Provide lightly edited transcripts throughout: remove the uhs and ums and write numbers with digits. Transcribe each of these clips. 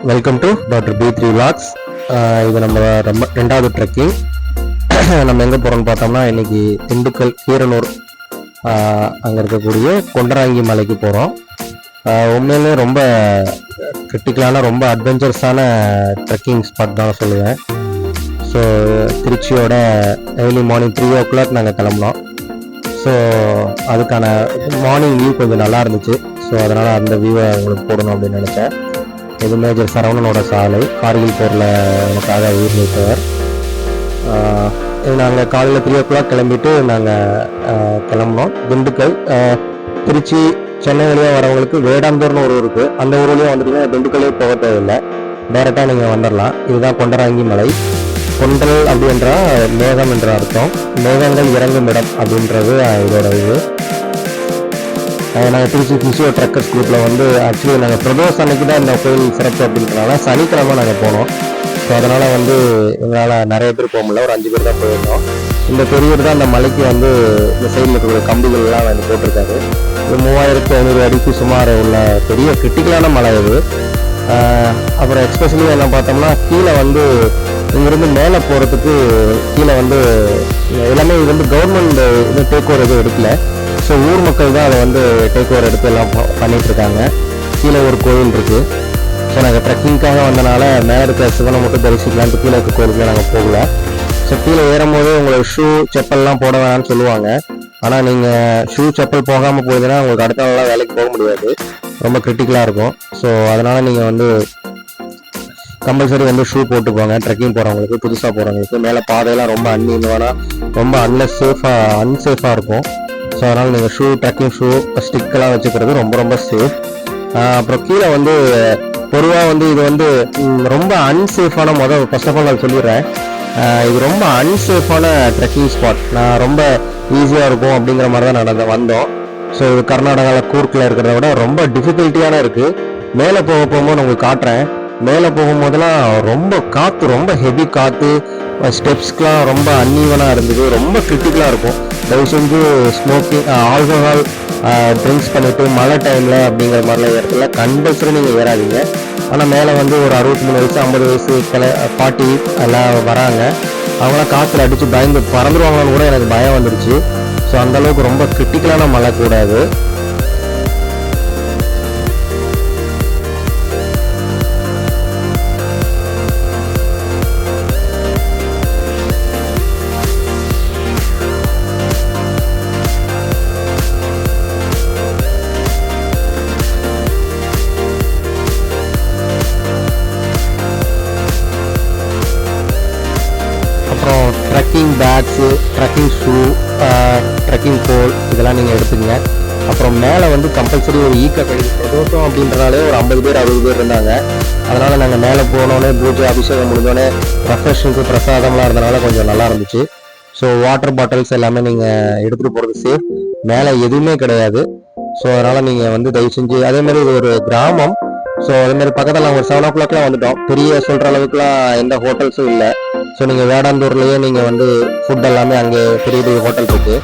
Welcome to doctor B3 Vlogs. இது நம்ம ரெண்டாவது ட்ரெக்கிங். நம்ம எங்கே போகிறோம்னு பார்த்தோம்னா இன்னைக்கு திண்டுக்கல் கீரனூர் அங்கே இருக்கக்கூடிய கொண்டராங்கி மலைக்கு போகிறோம். உண்மையிலே ரொம்ப கிரிட்டிக்கலான ரொம்ப அட்வென்ச்சர்ஸான ட்ரெக்கிங் ஸ்பாட் தான் சொல்லுவேன். ஸோ திருச்சியோட ஏர்லி மார்னிங் 3 o'clock நாங்கள் கிளம்புனோம். ஸோ அதுக்கான மார்னிங் வியூ கொஞ்சம் நல்லா இருந்துச்சு. ஸோ அதனால் அந்த வியூவை உங்களுக்கு போடணும் அப்படின்னு நினச்சேன். இது மேஜர் சரவணனோட சாலை, கார்கில் போரில் எனக்காக உயிர் நீத்தவர். நாங்கள் காலையில் 3 o'clock கிளம்பிட்டு நாங்கள் கிளம்பினோம். திண்டுக்கல் திருச்சி சென்னை வழியாக வரவங்களுக்கு வேடாந்தூர்னு ஒரு ஊர் இருக்குது. அந்த ஊர் வழியாக வந்துட்டிங்கன்னா திண்டுக்கல்லே போக தேவையில்லை, டைரெக்டாக நீங்கள் வந்துடலாம். இதுதான் கொண்டராங்கி மலை. கொண்டல் அப்படின்றா மேகம் என்ற அர்த்தம். மேகங்கள் இறங்கும் இடம் அப்படின்றது இதோட இது. நாங்கள் திருச்சி பிசியோ ட்ரக்கர்ஸ் குரூப்பில் வந்து ஆக்சுவலி நாங்கள் பிரதோஷ அன்னைக்கு தான் இந்த கோயில் சிறப்பு அப்படின்றனால சனிக்கிழமை நாங்கள் போனோம். ஸோ அதனால் வந்து எங்களால் நிறைய பேர் போக முடியல, ஒரு 5 பேர் தான் போயிருந்தோம். இந்த பெரியவர் தான் அந்த மலைக்கு வந்து இந்த சைடில் இருக்கிற கம்பிகள்லாம் வந்து போட்டிருக்காரு. இது 3500 அடிக்கு சுமார் உள்ள பெரிய கிரிட்டிக்கலான மலை இது. அப்புறம் எக்ஸ்பெஷலி என்ன பார்த்தோம்னா கீழே வந்து இங்கிருந்து மேலே போகிறதுக்கு கீழே வந்து எல்லாமே இது வந்து கவர்மெண்ட் இது டேக் ஓவர் எதுவும் எடுக்கல. ஸோ ஊர் மக்கள் தான் அதை வந்து டேக் ஓவர் எடுத்து எல்லாம் பண்ணிகிட்ருக்காங்க. கீழே ஒரு கோயில் இருக்குது. ஸோ நாங்கள் ட்ரெக்கிங்காக வந்தனால மேலே இருக்கிற சிவனை மட்டும் தரிசிக்கலான்ட்டு கீழே இருக்க கோயிலுக்கு நாங்கள் போகல. ஸோ கீழே ஏறும்போது உங்களோட ஷூ செப்பல்லாம் போட வேணாம்னு சொல்லுவாங்க. ஆனால் நீங்கள் ஷூ செப்பல் போகாமல் போகுதுன்னா உங்களுக்கு அடுத்த நாளாக வேலைக்கு போக முடியாது, ரொம்ப கிரிட்டிக்கலாக இருக்கும். ஸோ அதனால் நீங்கள் வந்து கம்பல்சரி வந்து ஷூ போட்டு போங்க. ட்ரெக்கிங் போகிறவங்களுக்கு, புதுசாக போகிறவங்களுக்கு. மேலே பாதையெல்லாம் ரொம்ப ரொம்ப அன்சேஃபாக இருக்கும். ஸோ அதனால் நீங்கள் ட்ரெக்கிங் ஷூ ஸ்டிக்கெல்லாம் வச்சுக்கிறது ரொம்ப சேஃப். அப்புறம் கீழே வந்து பொதுவாக வந்து இது வந்து ரொம்ப அன்சேஃபான ஃபர்ஸ்ட் ஆஃப் ஆல் நான் சொல்லிடுறேன், இது ரொம்ப அன்சேஃபான ட்ரெக்கிங் ஸ்பாட். நான் ரொம்ப ஈஸியாக இருக்கும் அப்படிங்கிற மாதிரி தான் வந்தோம். ஸோ இது கர்நாடகாவில் கூர்க்கில் இருக்கிறத விட ரொம்ப டிஃபிகல்ட்டியான இருக்குது. மேலே போகும்போது உங்களுக்கு காட்டுறேன். மேலே போகும்போதெல்லாம் ரொம்ப ஹெவி காற்று, ஸ்டெப்ஸ்க்கெலாம் ரொம்ப அன்ஈவனாக இருந்தது, ரொம்ப கிரிட்டிக்கலாக இருக்கும். தயவு செஞ்சு ஸ்மோக்கிங், ஆல்கஹால் ட்ரிங்க்ஸ் பண்ணிவிட்டு மழை டைமில் அப்படிங்கிற மாதிரிலாம் இடத்துல கம்பல்சரி நீங்கள் ஏறாதீங்க. ஆனால் மேலே வந்து ஒரு 63 வயசு 50 வயசு பாட்டி எல்லாம் வராங்க. அவங்களாம் காற்றுல அடித்து பயந்து பறந்துருவாங்கன்னு கூட எனக்கு பயம் வந்துடுச்சு. ஸோ அந்தளவுக்கு ரொம்ப கிரிட்டிக்கலான மழை கூடாது. Trekking bags, trekking shoe, trekking pole இதெல்லாம் நீங்கள் எடுத்துங்க. அப்புறம் மேலே வந்து கம்பல்சரி ஒரு கழிவு பிரதோஷம் அப்படின்றனாலே ஒரு 50 பேர் 60 பேர் இருந்தாங்க. அதனால் நாங்கள் மேலே போனோடனே பூஜை அபிஷேகம் முடிஞ்சோடனே ரெஃப்ரெஷ்ஷுக்கு பிரசாதம்லாம் இருந்தனால கொஞ்சம் நல்லா இருந்துச்சு. ஸோ வாட்டர் பாட்டில்ஸ் எல்லாமே நீங்கள் எடுத்துகிட்டு போகிறது சேஃப். மேலே எதுவுமே கிடையாது. ஸோ அதனால் நீங்கள் வந்து தயவு செஞ்சு, அதேமாதிரி இது ஒரு கிராமம். ஸோ அதேமாதிரி பக்கத்தில் நாங்கள் ஒரு 7 o'clock வந்துட்டோம். பெரிய சொல்கிற அளவுக்குலாம் எந்த ஹோட்டல்ஸும் இல்லை. ஸோ நீங்கள் வேடாந்தூர்லேயே நீங்கள் வந்து ஃபுட் எல்லாமே அங்கே பெரிய ஹோட்டல் இருக்குது.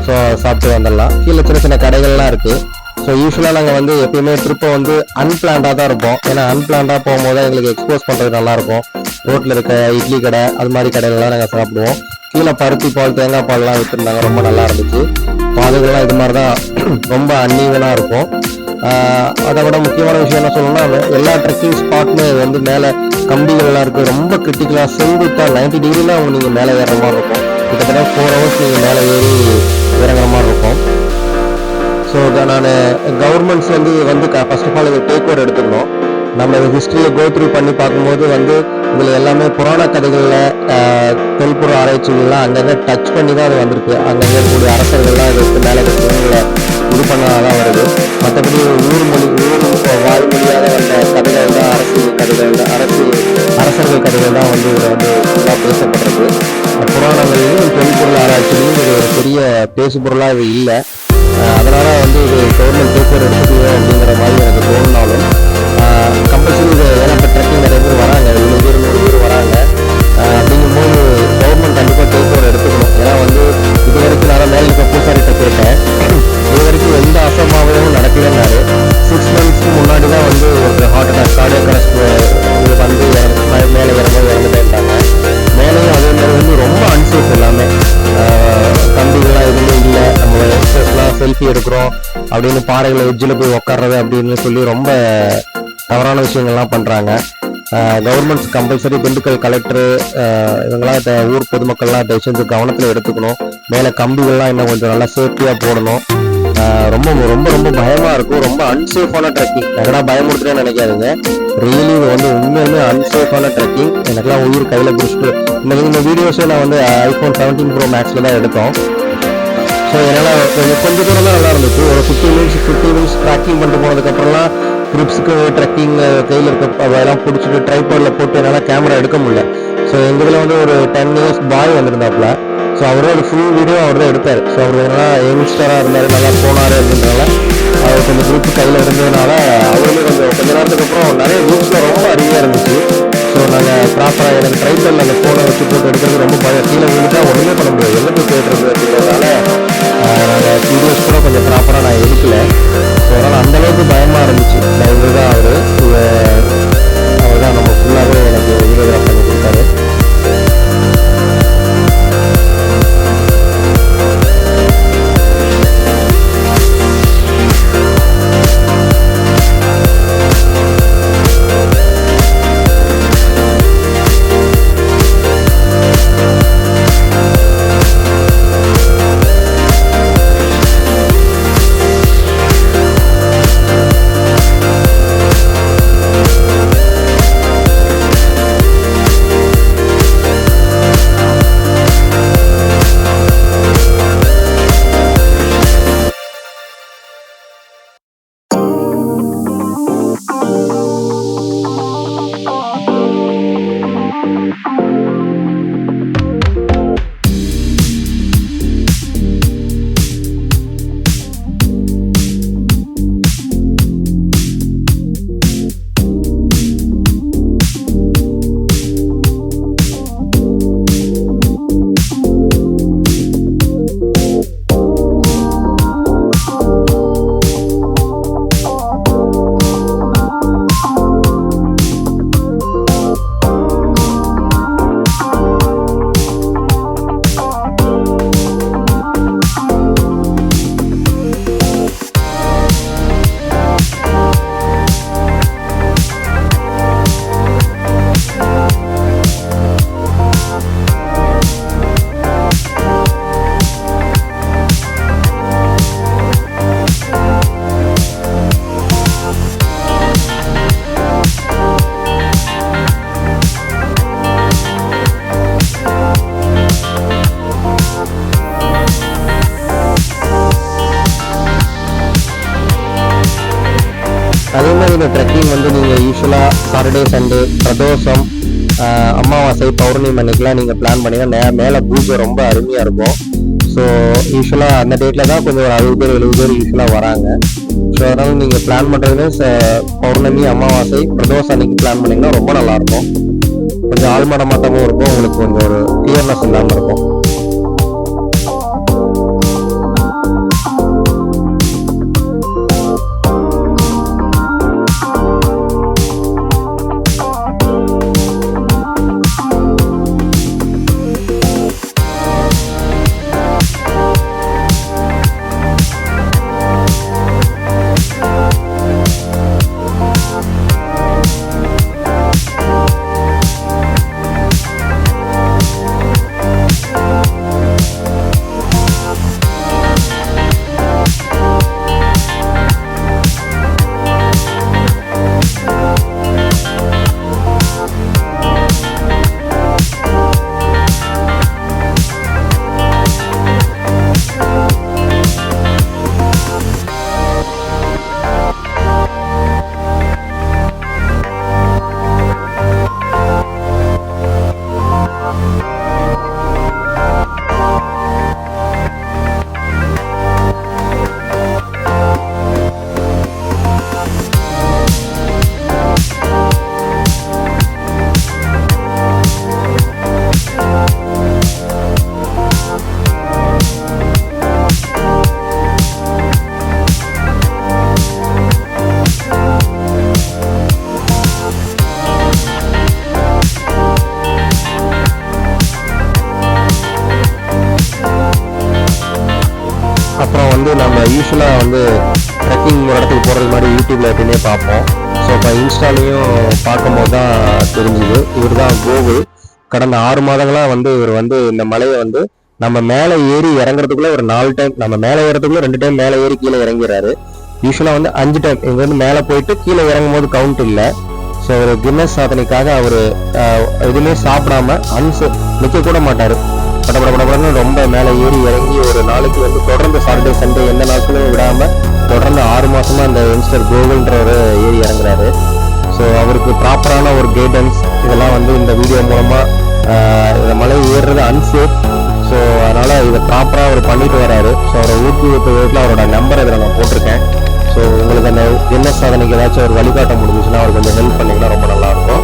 ஸோ சாப்பிட்டு வந்துடலாம். கீழே சின்ன கடைகள்லாம் இருக்குது. ஸோ யூஸ்வலாக நாங்கள் வந்து எப்பயுமே ட்ரிப்பை வந்து அன்பிளான்டாக தான் இருப்போம். ஏன்னா அன்பிளான்டாக போகும்போது எங்களுக்கு எக்ஸ்போஸ் பண்ணுறது நல்லாயிருக்கும். ரோட்டில் இருக்க இட்லி கடை அது மாதிரி கடைகள்லாம் நாங்கள் சாப்பிடுவோம். கீழே பருத்தி பால், தேங்காய் பால்லாம் விற்றுருந்தாங்க, ரொம்ப நல்லா இருந்துச்சு. பாதைகள்லாம் இது மாதிரி தான் ரொம்ப அன்ஈவனாக இருக்கும். அதை விட முக்கியமான விஷயம் என்ன சொல்லணும்னா, எல்லா ட்ரெக்கிங் ஸ்பாட்மே வந்து மேலே கம்பிகள்லாம் இருக்குது. ரொம்ப கிரிட்டிக்கலாக செங்குத்தாக 90 டிகிரிலாம் நீங்கள் மேலே ஏறுற மாதிரி இருக்கும். கிட்டத்தட்ட 4 hours நீங்கள் மேலே ஏறி இறங்குற மாதிரி இருக்கும். ஸோ நான் கவர்மெண்ட்ஸ் வந்து ஃபர்ஸ்ட் ஆஃப் ஆல் இது டேக் ஓவர் எடுத்துக்கணும். நம்ம ஹிஸ்ட்ரியை கோத்ரூ பண்ணி பார்க்கும்போது வந்து இதில் எல்லாமே புராண கதைகளில் தொல்புற ஆராய்ச்சிகள்லாம் அங்கங்கே டச் பண்ணி தான் அது வந்திருக்கு. அங்கங்கே கூடிய அரசர்கள்லாம் இதுக்கு மேலே இருக்கிறவங்களை இது பண்ணாதான் வருது. மற்றபடி வாய்மொழியாக வந்த கதைகள் தான் அரசர்கள் கதைகள் தான் வந்து இதில் வந்து ஃபுல்லாக பேசப்படுறது. புராணங்களையும் தொல்பொருள் ஆராய்ச்சிலையும் இது ஒரு பெரிய பேசுபொருளாக இது இல்லை. அதனால் வந்து இது கவர்மெண்ட் டேக் ஓவர் எடுத்துக்கோ அப்படிங்கிற மாதிரி எனக்கு தோணுனாலும் கம்பல்சரி இது, ஏன்னா இப்போ ட்ரெக்கிங் நிறைய பேர் வராங்க, 100 பேர் 100 பேர் வராங்க. அப்படிங்கும்போது கவர்மெண்ட் கண்டிப்பாக டேக் ஓவர் எடுத்துக்கணும். ஏன்னா வந்து இது வரைக்கும் நான் மேலே இருக்க பூசாரிட்ட கேட்டேன், இது வரைக்கும் எந்த அசம்பாவிதமும் நடக்கலைன்னாரு. 6 months முன்னாடி தான் வந்து ஒரு heart attack, cardiac arrest selfie எடுக்கிறோம் அப்படின்னு பாறைகளை எஜ்ஜில் போய் உட்கார்றது அப்படின்னு சொல்லி ரொம்ப தவறான விஷயங்கள்லாம் பண்ணுறாங்க. கவர்மெண்ட்ஸ் கம்பல்சரி திண்டுக்கல் கலெக்டரு இவங்களாம் ஊர் பொதுமக்கள்லாம் தயவு செஞ்சு கவனத்தில் எடுத்துக்கணும். மேலே கம்பிகள்லாம் இன்னும் கொஞ்சம் நல்லா சேஃப்டியாக போடணும். ரொம்ப ரொம்ப ரொம்ப பயமாக இருக்கும். ரொம்ப அன்சேஃபான ட்ரெக்கிங். எனக்குனா பயமுறுத்துறேன்னு நினைக்காதுங்க. ரியலி இது வந்து உண்மையுமே அன்சேஃபான ட்ரெக்கிங். எனக்குலாம் உயிர் கையில் பிடிச்சிட்டு இந்த வீடியோஸை நான் வந்து iPhone 17 Pro Maxல தான் எடுத்தோம். ஸோ என்னால் கொஞ்சம் தூரம் தான் நல்லா இருந்துச்சு. ஒரு 15 மினிட்ஸ் ட்ராக்கிங் பண்ணிட்டு போனதுக்கப்புறம்லாம் ட்ரிப்ஸுக்கு ட்ரெக்கிங் கையில் இருக்க அதெல்லாம் பிடிச்சிட்டு ட்ரைபாடில் போட்டு என்னால் கேமரா எடுக்க முடியல. ஸோ எங்கள் இதில் வந்து ஒரு 10 years பாய் வந்திருந்தாப்புல. ஸோ அவரும் ஒரு ஃபுல் வீடியோ அவர் தான் எடுத்தார். ஸோ அவர் நல்லா யங்ஸ்டராக இருந்தார், நல்லா போனார் அப்படின்றனால அவர் கொஞ்சம் குரூப் கையில் இருந்ததுனால அவருமே கொஞ்ச நேரத்துக்கு அப்புறம் நிறைய குரூப்ஸில் ரொம்ப அருமையாக இருந்துச்சு. ஸோ நாங்கள் ப்ராப்பராக எனக்கு ட்ரைபாடில் அந்த ஃபோனை வச்சு போட்டு எடுக்கிறது ரொம்ப பயம். கீழே விழுந்துட்டா ஒன்றுமே பண்ண முடியாது, எங்கே போய் போயிட்டுருக்கு அப்படின்றதுனால நாங்கள் வீடியோஸ் கூட கொஞ்சம் ப்ராப்பராக நான் எடுக்கல. ஸோ அதனால் அந்தளவுக்கு பயமாக இருந்துச்சு. இவர் தான் அவர் தான் நம்ம ஃபுல்லாகவே எனக்கு வீடியோகிராஃப் பண்ணி கொடுத்தாரு. அதே மாதிரி இந்த ட்ரெக்கிங் வந்து நீங்கள் யூஸ்வலாக சாட்டர்டே சண்டே பிரதோஷம் அமாவாசை பௌர்ணமி அன்னைக்கெலாம் நீங்கள் பிளான் பண்ணிங்கன்னா மேலே பூஜை ரொம்ப அருமையாக இருக்கும். ஸோ யூஸ்வலாக அந்த டேட்டில் தான் கொஞ்சம் ஒரு 60 பேர் 70 பேர் யூஸ்வலாக வராங்க. ஸோ அதனால் நீங்கள் பிளான் பண்ணுறதுன்னு பௌர்ணமி அமாவாசை பிரதோஷம் அன்னைக்கு பிளான் பண்ணிங்கன்னா ரொம்ப நல்லாயிருக்கும். கொஞ்சம் ஆழ்மடமாட்டமும் இருக்கும், உங்களுக்கு கொஞ்சம் ஒரு கிளியர்னஸ் இல்லாமல் இருக்கும். வந்து நம்ம யூஸ்வலாக வந்து ட்ரெக்கிங் ஒரு இடத்துக்கு போகிறது மாதிரி யூடியூப்ல எப்பயுமே பார்ப்போம். ஸோ இப்போ இன்ஸ்டாலையும் பார்க்கும்போது தான் தெரிஞ்சுது இவர் தான் கோகுல். கடந்த 6 மாதங்களாக வந்து இவர் வந்து இந்த மலையை வந்து நம்ம மேலே ஏறி இறங்குறதுக்குள்ள ஒரு 4 டைம், நம்ம மேலே ஏறதுக்குள்ள 2 டைம் மேலே ஏறி கீழே இறங்கிறாரு. யூஸ்வலாக வந்து 5 டைம் இங்க வந்து மேலே போயிட்டு கீழே இறங்கும் போது கவுண்ட் இல்லை. ஸோ ஒரு கின்னஸ் சாதனைக்காக அவர் எதுவுமே சாப்பிடாம நிற்க கூட மாட்டார். படப்படன்னு ரொம்ப மேலே ஏறி இறங்கி ஒரு நாளைக்கு வந்து தொடர்ந்து சாட்டர்டே சண்டே எந்த நாட்களும் விடாம தொடர்ந்து 6 மாசமா அந்த யங்ஸ்டர் கோகுல்ன்றவர் ஏறி இறங்குறாரு. ஸோ அவருக்கு ப்ராப்பரான ஒரு கைடன்ஸ் இதெல்லாம் வந்து இந்த வீடியோ மூலமா இந்த மலை ஏறுறது அன்சேஃப். ஸோ அதனால இதை ப்ராப்பராக அவர் பண்ணிட்டு வராரு. ஸோ அவரை ஊக்குவிப்பதற்கு அவரோட நம்பர் இதில் நான் போட்டிருக்கேன். ஸோ உங்களுக்கு அந்த கின்னஸ் சாதனைக்கு ஏதாச்சும் ஒரு வழிகாட்ட முடிஞ்சுச்சுன்னா அவர் கொஞ்சம் ஹெல்ப் பண்ணிங்கன்னா ரொம்ப நல்லாயிருக்கும்.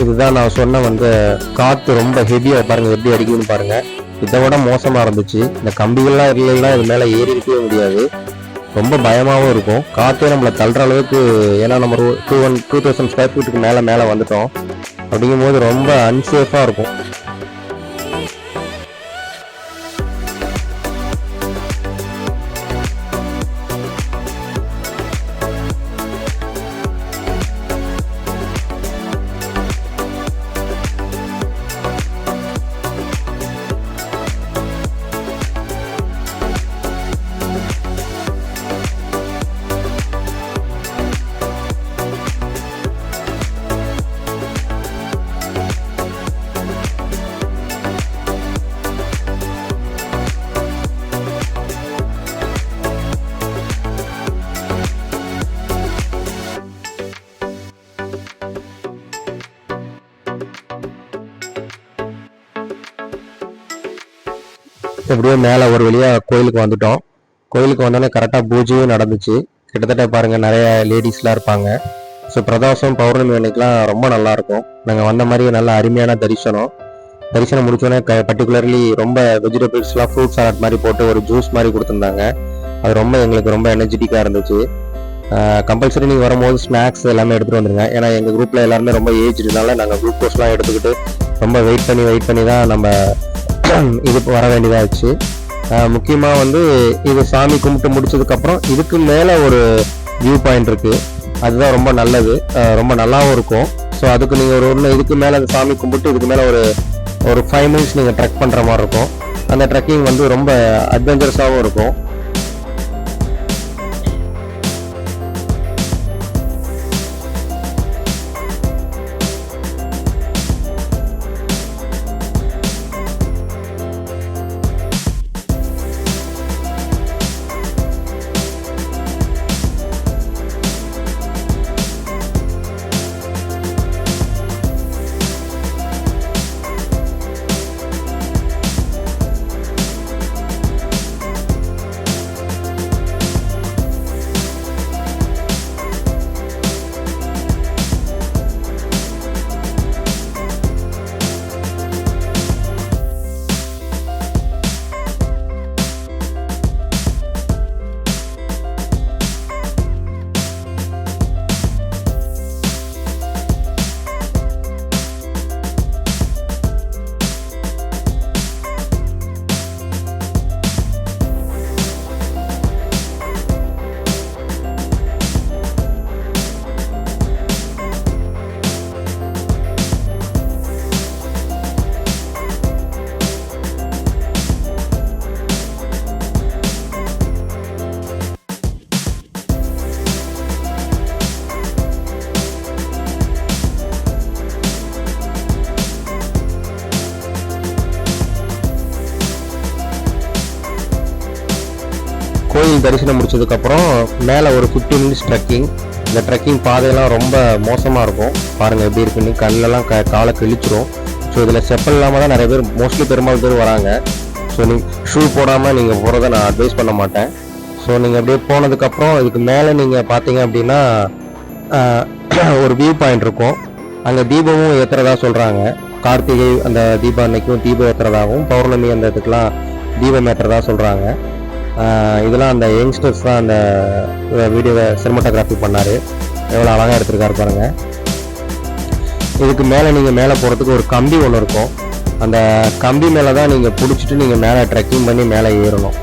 இதுதான் நான் சொன்ன வந்து காற்று ரொம்ப ஹெவியாக பாருங்கள் எப்படி அடிக்குதுன்னு பாருங்கள். இதை விட மோசமாக இருந்துச்சு. இந்த கம்பிகள்லாம் இல்லைன்னா இது மேலே ஏறி இருக்கவே முடியாது. ரொம்ப பயமாகவும் இருக்கும். காற்றே நம்மளை தள்ளுற அளவுக்கு, ஏன்னா நம்ம 2000 ஸ்கொயர் ஃபீட்டுக்கு மேலே வந்துட்டோம். அப்படிங்கும்போது ரொம்ப அன்சேஃபாக இருக்கும். எப்படியோ மேலே ஒரு வழியாக கோயிலுக்கு வந்துட்டோம். கோயிலுக்கு வந்தோடனே கரெக்டாக பூஜையும் நடந்துச்சு. கிட்டத்தட்ட பாருங்கள் நிறைய லேடிஸ்லாம் இருப்பாங்க. ஸோ பிரதோஷம் பௌர்ணமி அன்னைக்கெலாம் ரொம்ப நல்லாயிருக்கும். நாங்கள் வந்த மாதிரி நல்ல அருமையான தரிசனம் முடிச்சோடனே பர்டிகுலர்லி ரொம்ப வெஜிடபிள்ஸ்லாம் ஃப்ரூட் சாலட் மாதிரி போட்டு ஒரு ஜூஸ் மாதிரி கொடுத்துருந்தாங்க. அது எங்களுக்கு ரொம்ப எனர்ஜெட்டிக்காக இருந்துச்சு. கம்பல்சரி நீங்கள் வரும்போது ஸ்நாக்ஸ் எல்லாமே எடுத்துகிட்டு வந்துடுங்க. ஏன்னா எங்கள் குரூப்பில் எல்லாருமே ரொம்ப ஏஜ்டுனால நாங்கள் குளுக்கோஸ்லாம் எடுத்துக்கிட்டு ரொம்ப வெயிட் பண்ணி தான் நம்ம இது வர வேண்டியதாகிடுச்சு. முக்கியமாக வந்து இது சாமி கும்பிட்டு முடிச்சதுக்கப்புறம் இதுக்கு மேலே ஒரு வியூ பாயிண்ட் இருக்குது. அதுதான் ரொம்ப நல்லது, ரொம்ப நல்லாவும் இருக்கும். ஸோ அதுக்கு நீங்கள் ஒன்று இதுக்கு மேலே அந்த சாமி கும்பிட்டு இதுக்கு மேலே ஒரு 5 மினிட்ஸ் நீங்கள் ட்ரெக் பண்ணுற மாதிரி இருக்கும். அந்த ட்ரெக்கிங் வந்து ரொம்ப அட்வென்ச்சரஸாகவும் இருக்கும். கோயில் தரிசனம் முடிச்சதுக்கப்புறம் மேலே ஒரு 15 மினிட்ஸ் ட்ரெக்கிங். இந்த ட்ரெக்கிங் பாதையெல்லாம் ரொம்ப மோசமாக இருக்கும். பாருங்கள் எப்படி இருக்குன்னு, கல்லெல்லாம் காலை கிழிச்சிரும். ஸோ இதில் செப்பல் இல்லாமல் தான் நிறைய பேர், மோஸ்ட்லி பெரும்பாலும் பேர் வராங்க. ஸோ ஷூ போடாமல் நீங்கள் போகிறத நான் அட்வைஸ் பண்ண மாட்டேன். ஸோ நீங்கள் அப்படியே போனதுக்கப்புறம் இதுக்கு மேலே நீங்கள் பார்த்தீங்க அப்படின்னா ஒரு வியூ பாயிண்ட் இருக்கும். அங்கே தீபமும் ஏற்றுறதா சொல்கிறாங்க. கார்த்திகை அந்த தீபம் அன்னைக்கும் தீபம் ஏற்றுறதாகவும், பௌர்ணமி அந்த இதுக்கெலாம் தீபம் ஏற்றுறதா சொல்கிறாங்க. இதெல்லாம் அந்த யங்ஸ்டர்ஸ் தான் அந்த வீடியோவை சினிமாட்டோகிராஃபி பண்ணார். எவ்வளோ அழகாக எடுத்திருக்காரு பாருங்கள். இதுக்கு மேலே நீங்கள் மேலே போகிறதுக்கு ஒரு கம்பி ஒன்று இருக்கும். அந்த கம்பி மேலே தான் நீங்கள் பிடிச்சிட்டு நீங்கள் மேலே ட்ரெக்கிங் பண்ணி மேலே ஏறணும்.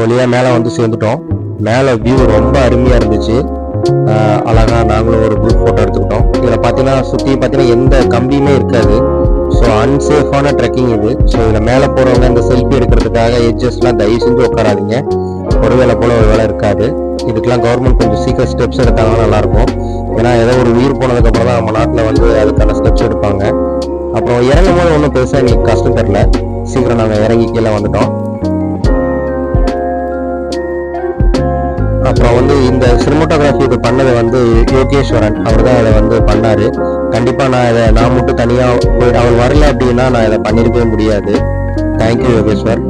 வழியாக மேலே வந்து சேர்ந்துட்டோம். மேலே வியூ ரொம்ப அருமையாக இருந்துச்சு. அழகாக நாங்களும் ஒரு குரூப் ஃபோட்டோ எடுத்துக்கிட்டோம். இதில் பார்த்தீங்கன்னா சுற்றி பார்த்தீங்கன்னா எந்த கம்பியுமே இருக்காது. ஸோ அன்சேஃபான ட்ரெக்கிங் இது. ஸோ இதில் மேலே போகிறவங்க இந்த செல்ஃபி எடுக்கிறதுக்காக எட்ஜஸ்லாம் தயவு செஞ்சு உட்காராதீங்க. ஒருவேளை போல் ஒரு வேலை இருக்காது. இதுக்கெல்லாம் கவர்மெண்ட் கொஞ்சம் சீக்கிரம் ஸ்டெப்ஸ் எடுத்தாங்கன்னா நல்லாயிருக்கும். ஏன்னா ஏதோ ஒரு உயிர் போனதுக்கப்புறம் தான் நம்ம நாட்டில் வந்து அதுக்கான ஸ்டெப்ஸ் எடுப்பாங்க. அப்புறம் இறங்கும் போது ஒன்றும் பெருசாக எனக்கு கஷ்டம் தெரியல. சீக்கிரம் நாங்கள் இறங்கி கீழே வந்துட்டோம். அப்புறம் வந்து இந்த சினிமோட்டோகிராஃபி இது பண்ணதை வந்து யோகேஸ்வரன் அவர் தான் அதை வந்து பண்ணார். கண்டிப்பாக நான் மட்டும் தனியாக அவர் வரல அப்படின்னா நான் இதை பண்ணியிருக்கவே முடியாது. தேங்க்யூ யோகேஸ்வர்.